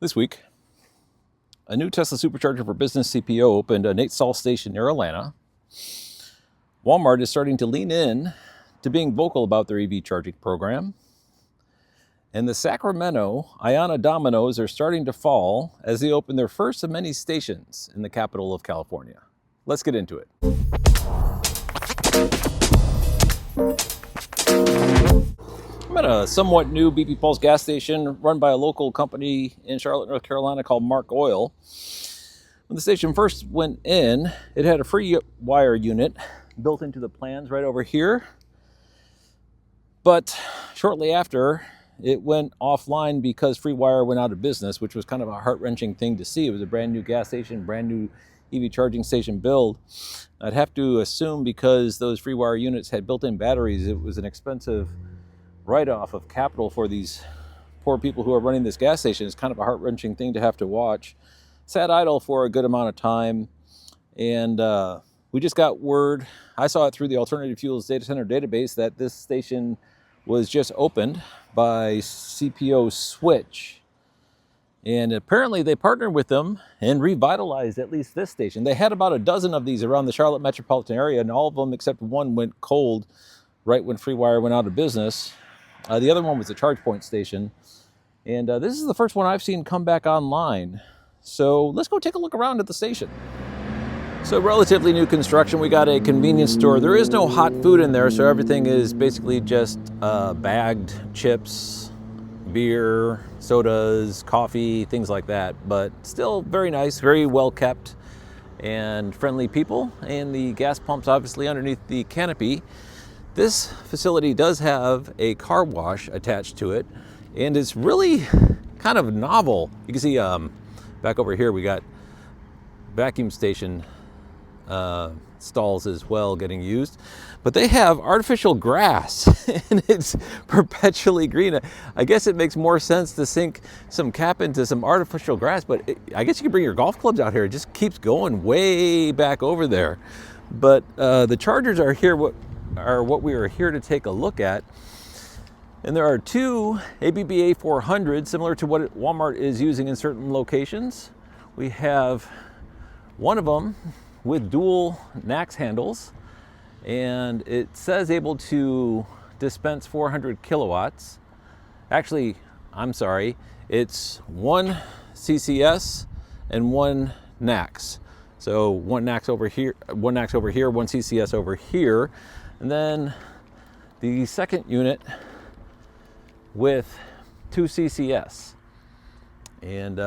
This week, a new Tesla Supercharger for Business CPO opened an 8-stall station near Atlanta. Walmart is starting to lean in to being vocal about their EV charging program. And the Sacramento IONNA dominoes are starting to fall as they open their first of many stations in the capital of California. Let's get into it. I'm at a somewhat new BP Pulse gas station run by a local company in Charlotte, North Carolina called Mark Oil. When the station first went in, it had a free wire unit built into the plans right over here. But shortly after, it went offline because free wire went out of business, which was kind of a heart-wrenching thing to see. It was a brand new gas station, brand new EV charging station build. I'd have to assume because those free wire units had built-in batteries, it was an expensive write-off of capital for these poor people who are running this gas station. It's kind of a heart-wrenching thing to have to watch. Sat idle for a good amount of time, and we just got word, I saw it through the Alternative Fuels Data Center database, that this station was just opened by CPO Switch. And apparently they partnered with them and revitalized at least this station. They had about a dozen of these around the Charlotte metropolitan area, and all of them except one went cold right when free wire went out of business. The other one was a ChargePoint station. And this is the first one I've seen come back online. So let's go take a look around at the station. So relatively new construction. We got a convenience store. There is no hot food in there, so everything is basically just bagged chips, beer, sodas, coffee, things like that. But still very nice, very well kept, and friendly people. And the gas pumps obviously underneath the canopy. This facility does have a car wash attached to it, and it's really kind of novel. You can see back over here we got vacuum station stalls as well getting used, but they have artificial grass and it's perpetually green. I guess it makes more sense to sink some cap into some artificial grass, but I guess you can bring your golf clubs out here. It just keeps going way back over there. But the chargers are here, what we are here to take a look at. And there are two ABB A400s, similar to what Walmart is using in certain locations. We have one of them with dual NACS handles, and it says able to dispense 400 kilowatts. Actually, I'm sorry, it's one CCS and one NACS. So one NACS over here, one CCS over here. And then the second unit with 2 CCS. And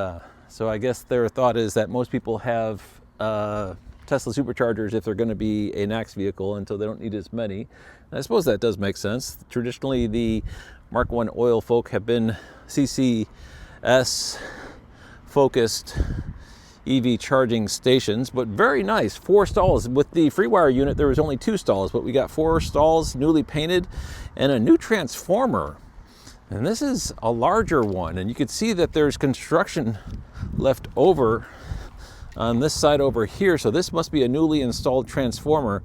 so I guess their thought is that most people have Tesla Superchargers if they're going to be a NACS vehicle, and so they don't need as many. And I suppose that does make sense. Traditionally, the Mark I oil folk have been CCS focused EV charging stations, but very nice. 4 stalls. With the free wire unit, there was only 2 stalls, but we got 4 stalls, newly painted, and a new transformer. And this is a larger one, and you can see that there's construction left over on this side over here. So this must be a newly installed transformer,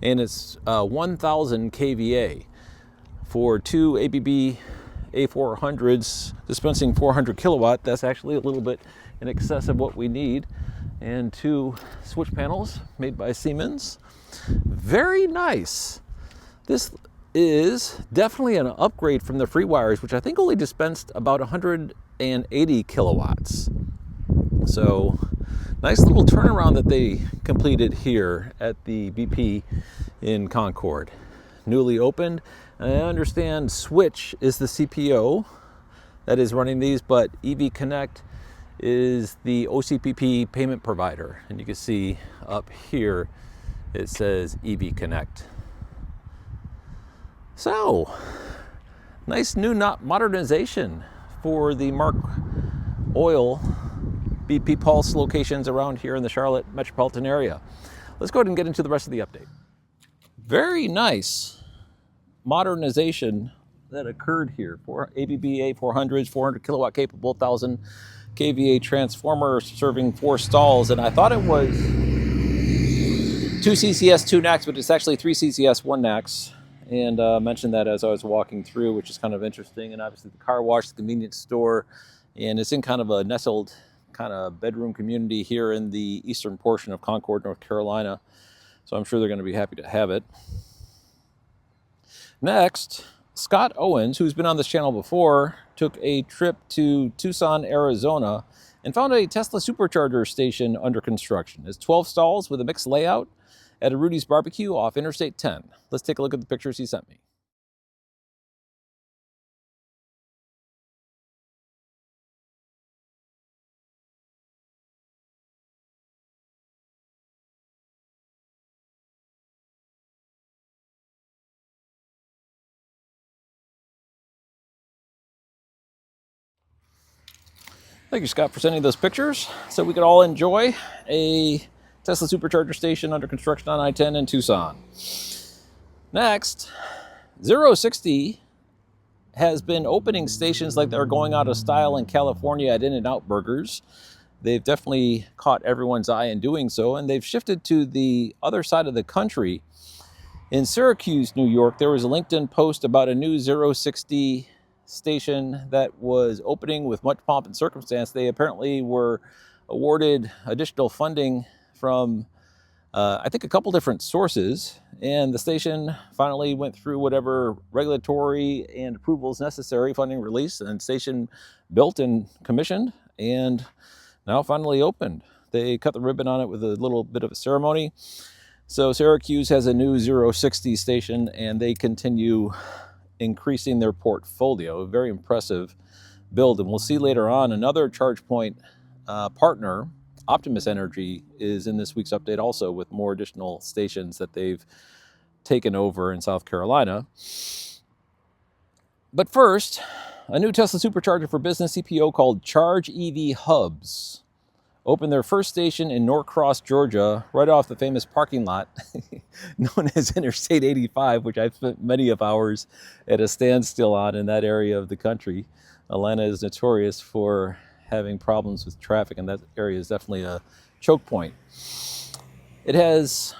and it's 1000 kVA for 2 ABB A400s dispensing 400 kilowatt. That's actually a little bit in excess of what we need. And 2 switch panels made by Siemens. Very nice. This is definitely an upgrade from the free wires, which I think only dispensed about 180 kilowatts. So nice little turnaround that they completed here at the BP in Concord. Newly opened. And I understand Switch is the CPO that is running these, but EV Connect is the OCPP payment provider. And you can see up here it says EV Connect. So, nice new modernization for the Mark Oil BP Pulse locations around here in the Charlotte metropolitan area. Let's go ahead and get into the rest of the update. Very nice modernization that occurred here for ABB A400s, 400 kilowatt capable, 1000 kVA transformer serving 4 stalls. And I thought it was 2 CCS, 2 NACS, but it's actually 3 CCS, 1 NACS. And mentioned that as I was walking through, which is kind of interesting. And obviously the car wash, the convenience store, and it's in kind of a nestled kind of bedroom community here in the eastern portion of Concord, North Carolina. So I'm sure they're going to be happy to have it. Next, Scott Owens, who's been on this channel before, took a trip to Tucson, Arizona, and found a Tesla Supercharger station under construction. It's 12 stalls with a mixed layout at a Rudy's Barbecue off Interstate 10. Let's take a look at the pictures he sent me. Thank you, Scott, for sending those pictures so we could all enjoy a Tesla Supercharger station under construction on I-10 in Tucson. Next, 060 has been opening stations like they're going out of style in California at In-N-Out Burgers. They've definitely caught everyone's eye in doing so, and they've shifted to the other side of the country. In Syracuse, New York, there was a LinkedIn post about a new 060 station that was opening with much pomp and circumstance. They apparently were awarded additional funding from I think a couple different sources, and the station finally went through whatever regulatory and approvals necessary, funding release, and station built and commissioned, and now finally opened. They cut the ribbon on it with a little bit of a ceremony. So Syracuse has a new 060 station, and they continue increasing their portfolio. A very impressive build, and we'll see later on another ChargePoint partner, Optimus Energy, is in this week's update also with more additional stations that they've taken over in South Carolina. But first, a new Tesla Supercharger for Business CPO called ChargeEV Hubs opened their first station in Norcross, Georgia, right off the famous parking lot known as Interstate 85, which I've spent many of hours at a standstill on in that area of the country. Atlanta is notorious for having problems with traffic, and that area is definitely a choke point. It has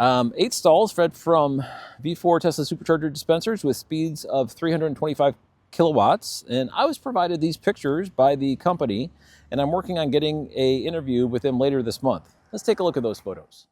8 stalls fed from V4 Tesla Supercharger dispensers with speeds of 325 kilowatts, and I was provided these pictures by the company, and I'm working on getting an interview with them later this month. Let's take a look at those photos.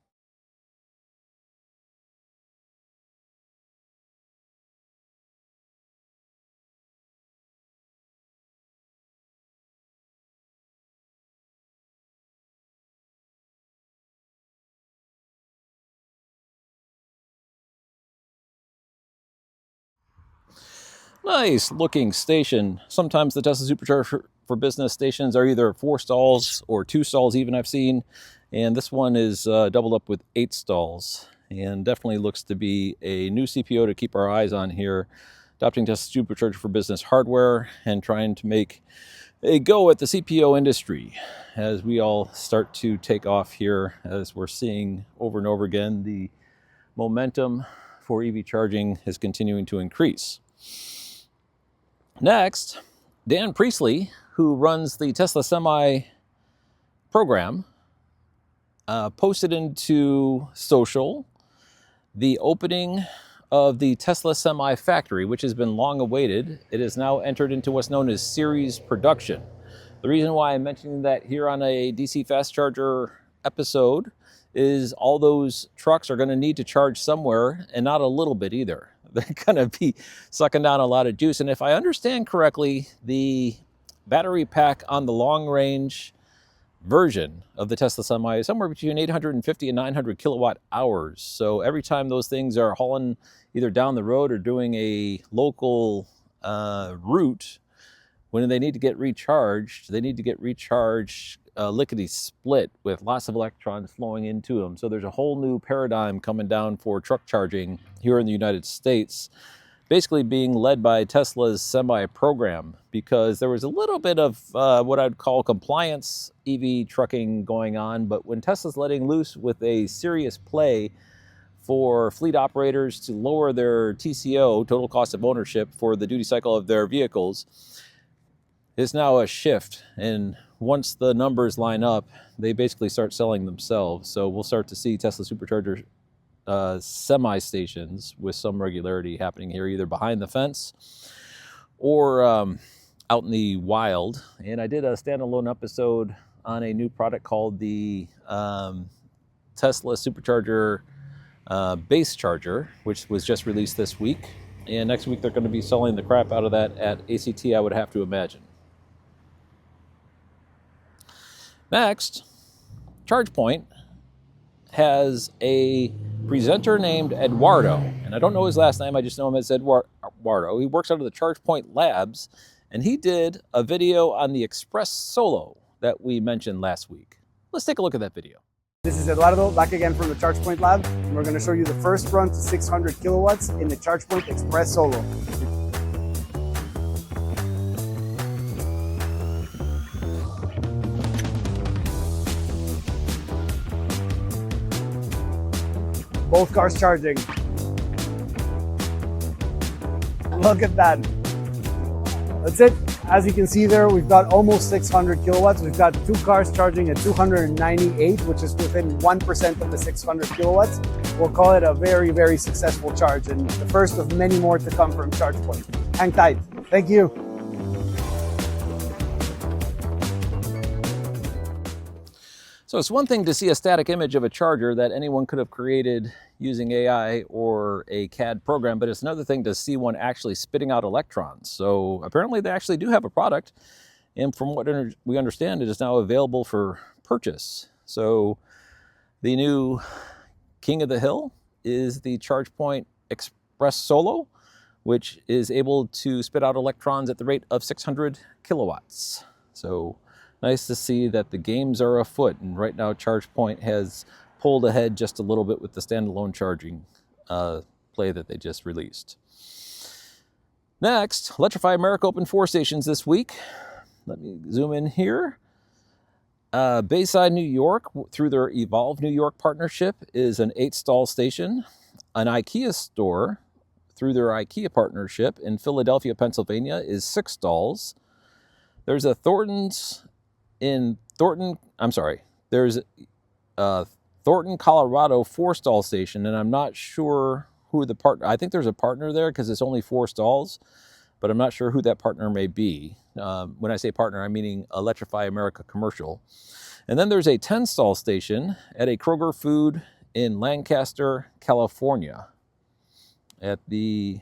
Nice looking station. Sometimes the Tesla Supercharger for Business stations are either 4 stalls or 2 stalls even, I've seen. And this one is doubled up with 8 stalls. And definitely looks to be a new CPO to keep our eyes on here. Adopting Tesla Supercharger for Business hardware and trying to make a go at the CPO industry as we all start to take off here, as we're seeing over and over again, the momentum for EV charging is continuing to increase. Next, Dan Priestley, who runs the Tesla Semi program, posted into social the opening of the Tesla Semi factory, which has been long awaited. It has now entered into what's known as series production. The reason why I'm mentioning that here on a DC fast charger episode is all those trucks are going to need to charge somewhere, and not a little bit either. They're going to be sucking down a lot of juice. And if I understand correctly, the battery pack on the long range version of the Tesla Semi is somewhere between 850 and 900 kilowatt hours. So every time those things are hauling either down the road or doing a local route, when they need to get recharged, they need to get recharged lickety split with lots of electrons flowing into them. So there's a whole new paradigm coming down for truck charging here in the United States, basically being led by Tesla's Semi program, because there was a little bit of what I'd call compliance EV trucking going on. But when Tesla's letting loose with a serious play for fleet operators to lower their TCO, total cost of ownership, for the duty cycle of their vehicles, is now a shift. And once the numbers line up, they basically start selling themselves. So we'll start to see Tesla Supercharger Semi stations with some regularity happening here, either behind the fence or out in the wild. And I did a standalone episode on a new product called the Tesla Supercharger base charger, which was just released this week. And next week they're going to be selling the crap out of that at ACT, I would have to imagine. Next, ChargePoint has a presenter named Eduardo, and I don't know his last name, I just know him as Eduardo. He works out of the ChargePoint Labs, and he did a video on the Express Solo that we mentioned last week. Let's take a look at that video. This is Eduardo, back again from the ChargePoint Lab, and we're going to show you the first run to 600 kilowatts in the ChargePoint Express Solo. Both cars charging. Look at that. That's it. As you can see there, we've got almost 600 kilowatts. We've got 2 cars charging at 298, which is within 1% of the 600 kilowatts. We'll call it a very, very successful charge, and the first of many more to come from ChargePoint. Hang tight. Thank you. So it's one thing to see a static image of a charger that anyone could have created using AI or a CAD program, but it's another thing to see one actually spitting out electrons. So apparently they actually do have a product, and from what we understand, it is now available for purchase. So the new king of the hill is the ChargePoint Express Solo, which is able to spit out electrons at the rate of 600 kilowatts. So nice to see that the games are afoot, and right now ChargePoint has pulled ahead just a little bit with the standalone charging play that they just released. Next, Electrify America opened 4 stations this week. Let me zoom in here. Bayside, New York, through their Evolve New York partnership, is an 8-stall station. An IKEA store, through their IKEA partnership in Philadelphia, Pennsylvania, is 6 stalls. There's a Thornton's in Thornton, there's Thornton, Colorado 4-stall station, and I'm not sure who the partner, I think there's a partner there because it's only 4 stalls, but I'm not sure who that partner may be. When I say partner, I'm meaning Electrify America Commercial. And then there's a 10-stall station at a Kroger Food in Lancaster, California, at the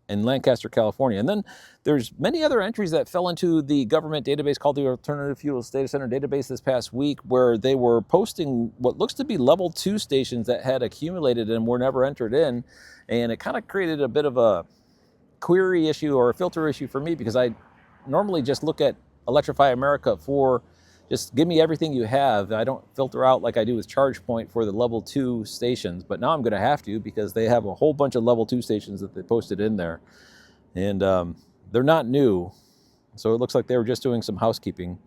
in Lancaster, California. And then there's many other entries that fell into the government database called the Alternative Fuels Data Center Database this past week, where they were posting what looks to be level 2 stations that had accumulated and were never entered in. And it kind of created a bit of a query issue or a filter issue for me, because I normally just look at Electrify America for just give me everything you have. I don't filter out like I do with ChargePoint for the level 2 stations, but now I'm going to have to, because they have a whole bunch of level 2 stations that they posted in there. And they're not new, so it looks like they were just doing some housekeeping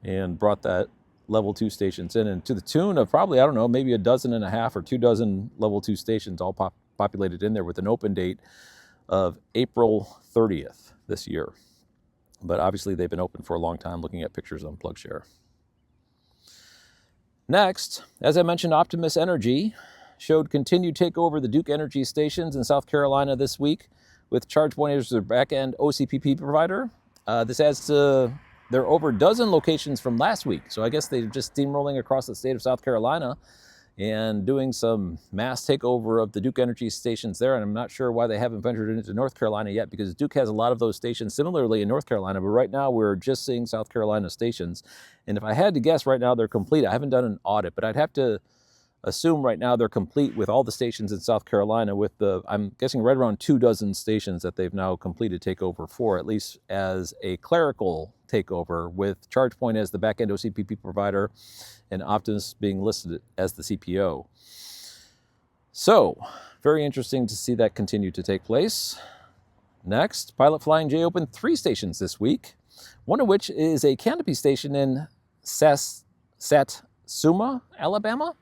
and brought that level 2 stations in, and to the tune of probably, I don't know, maybe 12.5 or 2 dozen level 2 stations all populated in there, with an open date of April 30th this year. But obviously they've been open for a long time, looking at pictures on PlugShare. Next, as I mentioned, Optimus Energy showed continued takeover of the Duke Energy stations in South Carolina this week, with ChargePoint as their back-end OCPP provider. This adds to their over a dozen locations from last week. So I guess they're just steamrolling across the state of South Carolina and doing some mass takeover of the Duke Energy stations there. And I'm not sure why they haven't ventured into North Carolina yet, because Duke has a lot of those stations similarly in North Carolina, but right now we're just seeing South Carolina stations. And if I had to guess, right now they're complete. I haven't done an audit, but I'd have to assume right now they're complete with all the stations in South Carolina, with I'm guessing right around 2 dozen stations that they've now completed takeover for, at least as a clerical takeover, with ChargePoint as the back-end OCPP provider and Optimus being listed as the CPO. So, very interesting to see that continue to take place. Next, Pilot Flying J opened 3 stations this week, one of which is a canopy station in Satsuma, Alabama,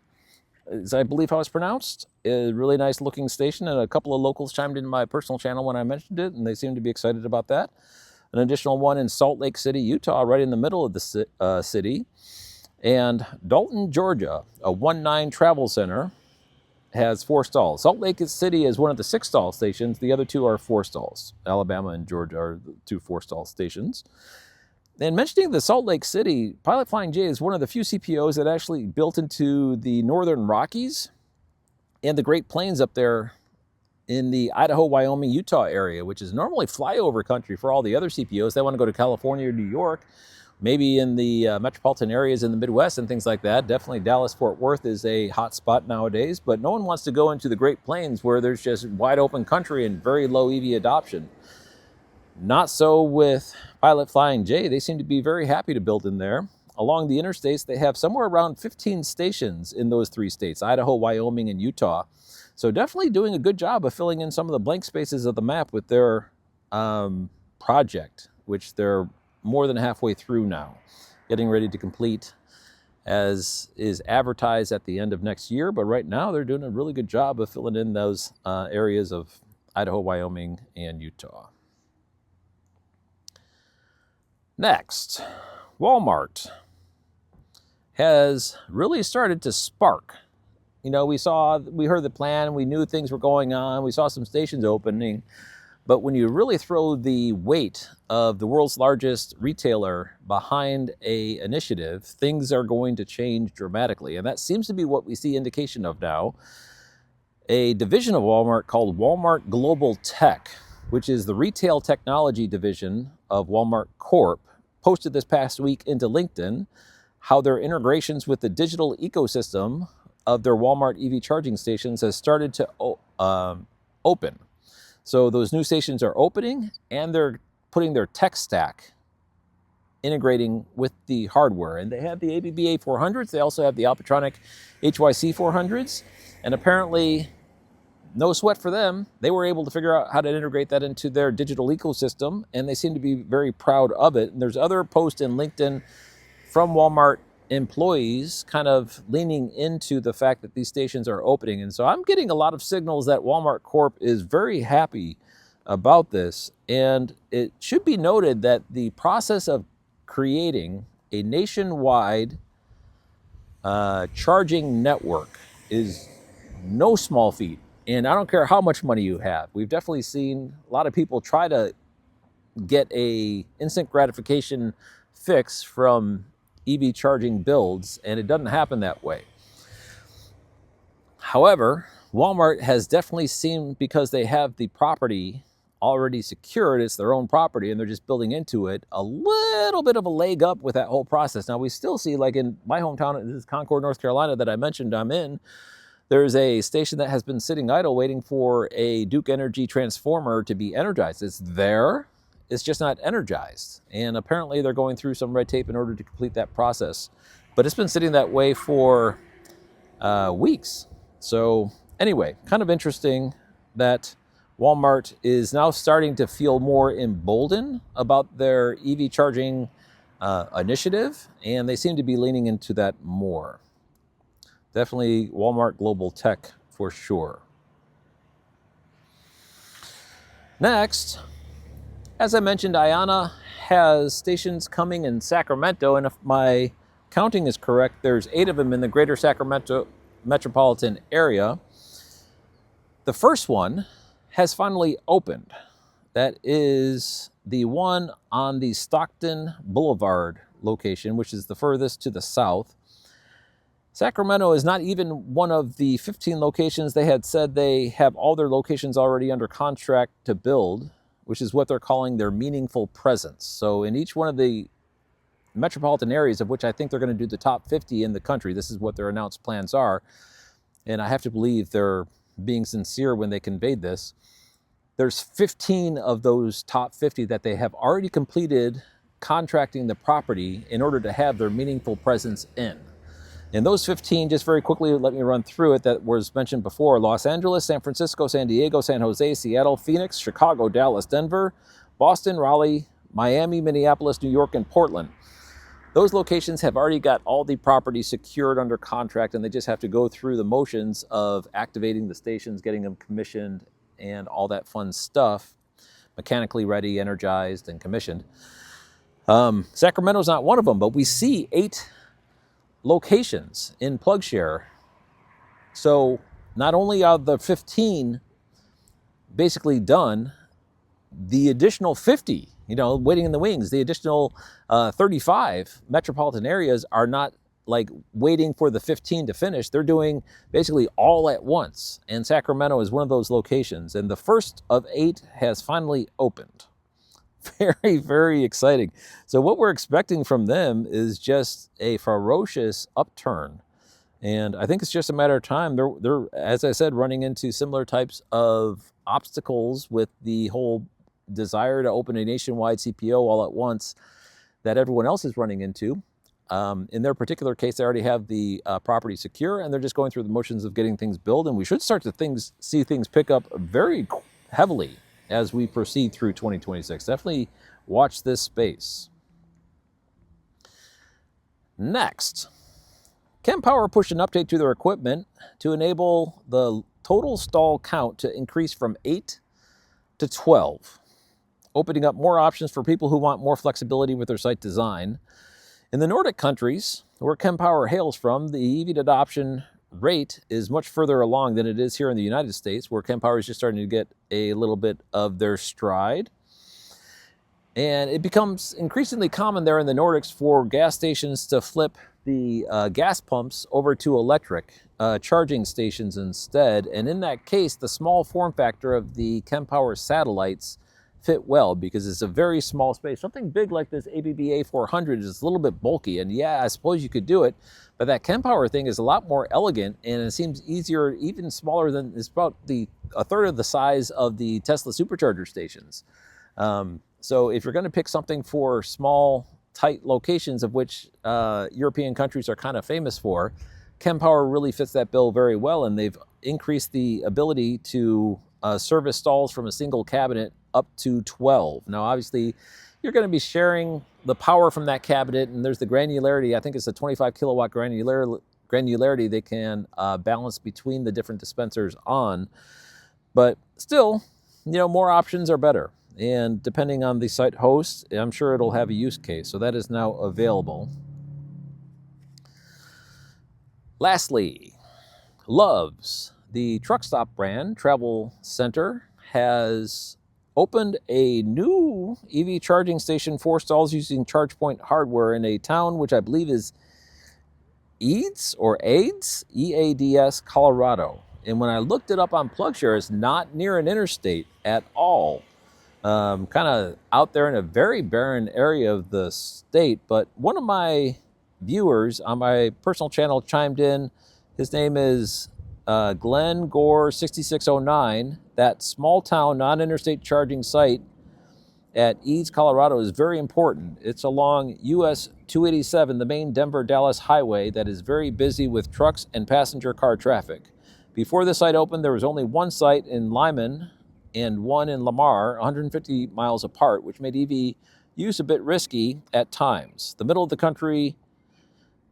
is I believe how it's pronounced. A really nice looking station, and a couple of locals chimed in my personal channel when I mentioned it, and they seem to be excited about that. An additional one in Salt Lake City, Utah, right in the middle of the city. And Dalton, Georgia, a 1-9 travel center, has 4 stalls. Salt Lake City is one of the 6 stall stations. The other 2 are 4 stalls. Alabama and Georgia are the 2 4-stall stations. And mentioning the Salt Lake City, Pilot Flying J is one of the few CPOs that actually built into the Northern Rockies and the Great Plains up there in the Idaho, Wyoming, Utah area, which is normally flyover country for all the other CPOs. They want to go to California or New York, maybe in the metropolitan areas in the Midwest and things like that. Definitely Dallas-Fort Worth is a hot spot nowadays, but no one wants to go into the Great Plains where there's just wide open country and very low EV adoption. Not so with Pilot Flying J. They seem to be very happy to build in there. Along the interstates, they have somewhere around 15 stations in those 3 states, Idaho, Wyoming, and Utah. So definitely doing a good job of filling in some of the blank spaces of the map with their project, which they're more than halfway through now, getting ready to complete as is advertised at the end of next year. But right now they're doing a really good job of filling in those areas of Idaho, Wyoming, and Utah. Next, Walmart has really started to spark. You know, we heard the plan, we knew things were going on, we saw some stations opening, but when you really throw the weight of the world's largest retailer behind an initiative, things are going to change dramatically. And that seems to be what we see indication of now. A division of Walmart called Walmart Global Tech, which is the retail technology division of Walmart Corp, posted this past week into LinkedIn how their integrations with the digital ecosystem of their Walmart EV charging stations has started to open. So those new stations are opening and they're putting their tech stack integrating with the hardware. And they have the ABB A400s. They also have the Alpatronic HYC 400s. And apparently, no sweat for them. They were able to figure out how to integrate that into their digital ecosystem, and they seem to be very proud of it. And there's other posts in LinkedIn from Walmart employees kind of leaning into the fact that these stations are opening. And so I'm getting a lot of signals that Walmart Corp is very happy about this. And it should be noted that the process of creating a nationwide charging network is no small feat. And I don't care how much money you have. We've definitely seen a lot of people try to get a instant gratification fix from EV charging builds, and it doesn't happen that way. However, Walmart has definitely seen, because they have the property already secured, it's their own property, and they're just building into it, a little bit of a leg up with that whole process. Now, we still see, like in my hometown, this is Concord, North Carolina, that I mentioned I'm in, there's a station that has been sitting idle waiting for a Duke Energy transformer to be energized. It's there, it's just not energized. And apparently they're going through some red tape in order to complete that process. But it's been sitting that way for weeks. So anyway, kind of interesting that Walmart is now starting to feel more emboldened about their EV charging initiative, and they seem to be leaning into that more. Definitely Walmart Global Tech for sure. Next, as I mentioned, IONNA has stations coming in Sacramento, and if my counting is correct, there's 8 of them in the greater Sacramento metropolitan area. The first one has finally opened. That is the one on the Stockton Boulevard location, which is the furthest to the south. Sacramento is not even one of the 15 locations. They had said they have all their locations already under contract to build, which is what they're calling their meaningful presence. So in each one of the metropolitan areas, of which I think they're going to do the top 50 in the country, this is what their announced plans are. And I have to believe they're being sincere when they conveyed this. There's 15 of those top 50 that they have already completed contracting the property in order to have their meaningful presence in. And those 15, just very quickly, let me run through it, that was mentioned before: Los Angeles, San Francisco, San Diego, San Jose, Seattle, Phoenix, Chicago, Dallas, Denver, Boston, Raleigh, Miami, Minneapolis, New York, and Portland. Those locations have already got all the property secured under contract, and they just have to go through the motions of activating the stations, getting them commissioned, and all that fun stuff, mechanically ready, energized, and commissioned. Sacramento's not one of them, but we see 8 locations in PlugShare. So not only are the 15 basically done, the additional 50, waiting in the wings, the additional 35 metropolitan areas are not like waiting for the 15 to finish. They're doing basically all at once. And Sacramento is one of those locations. And the first of 8 has finally opened. Very, very exciting. So what we're expecting from them is just a ferocious upturn. And I think it's just a matter of time. They're, as I said, running into similar types of obstacles with the whole desire to open a nationwide CPO all at once that everyone else is running into. In their particular case, they already have the property secure, and they're just going through the motions of getting things built. And we should start to see things pick up very heavily as we proceed through 2026. Definitely watch this space. Next, Kempower pushed an update to their equipment to enable the total stall count to increase from 8 to 12, opening up more options for people who want more flexibility with their site design. In the Nordic countries, where Kempower hails from, the EV adoption rate is much further along than it is here in the United States, where Kempower is just starting to get a little bit of their stride. And it becomes increasingly common there in the Nordics for gas stations to flip the gas pumps over to electric charging stations instead. And in that case, the small form factor of the Kempower satellites fit well because it's a very small space. Something big like this ABB 400 is a little bit bulky, and yeah, I suppose you could do it, but that Kempower thing is a lot more elegant, and it seems easier, even smaller than, it's about a third of the size of the Tesla Supercharger stations. So if you're going to pick something for small, tight locations, of which European countries are kind of famous for, Kempower really fits that bill very well, and they've increased the ability to service stalls from a single cabinet up to 12. Now, obviously, you're going to be sharing the power from that cabinet, and there's the granularity. I think it's a 25 kilowatt granularity they can balance between the different dispensers on. But still, more options are better. And depending on the site host, I'm sure it'll have a use case. So that is now available. Lastly, Love's, the truck stop brand travel center, has opened a new EV charging station for stalls using ChargePoint hardware in a town which I believe is Eads, E-A-D-S, Colorado. And when I looked it up on PlugShare, it's not near an interstate at all. Kind of out there in a very barren area of the state. But one of my viewers on my personal channel chimed in. His name is Glenn Gore 6609. That small town non-interstate charging site at Eads, Colorado is very important. It's along US 287, the main Denver-Dallas highway that is very busy with trucks and passenger car traffic. Before the site opened, there was only one site in Lyman and one in Lamar, 150 miles apart, which made EV use a bit risky at times. The middle of the country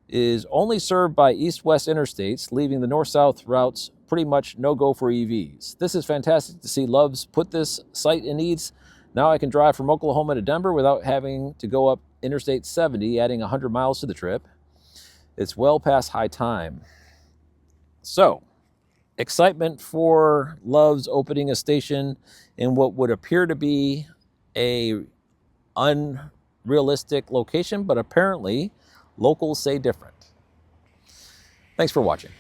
is only served by east-west interstates, leaving the north-south routes pretty much no-go for EVs. This is fantastic to see Love's put this site in Eads. Now I can drive from Oklahoma to Denver without having to go up Interstate 70, adding 100 miles to the trip. It's well past high time. So, excitement for Love's opening a station in what would appear to be a unrealistic location, but apparently locals say different. Thanks for watching.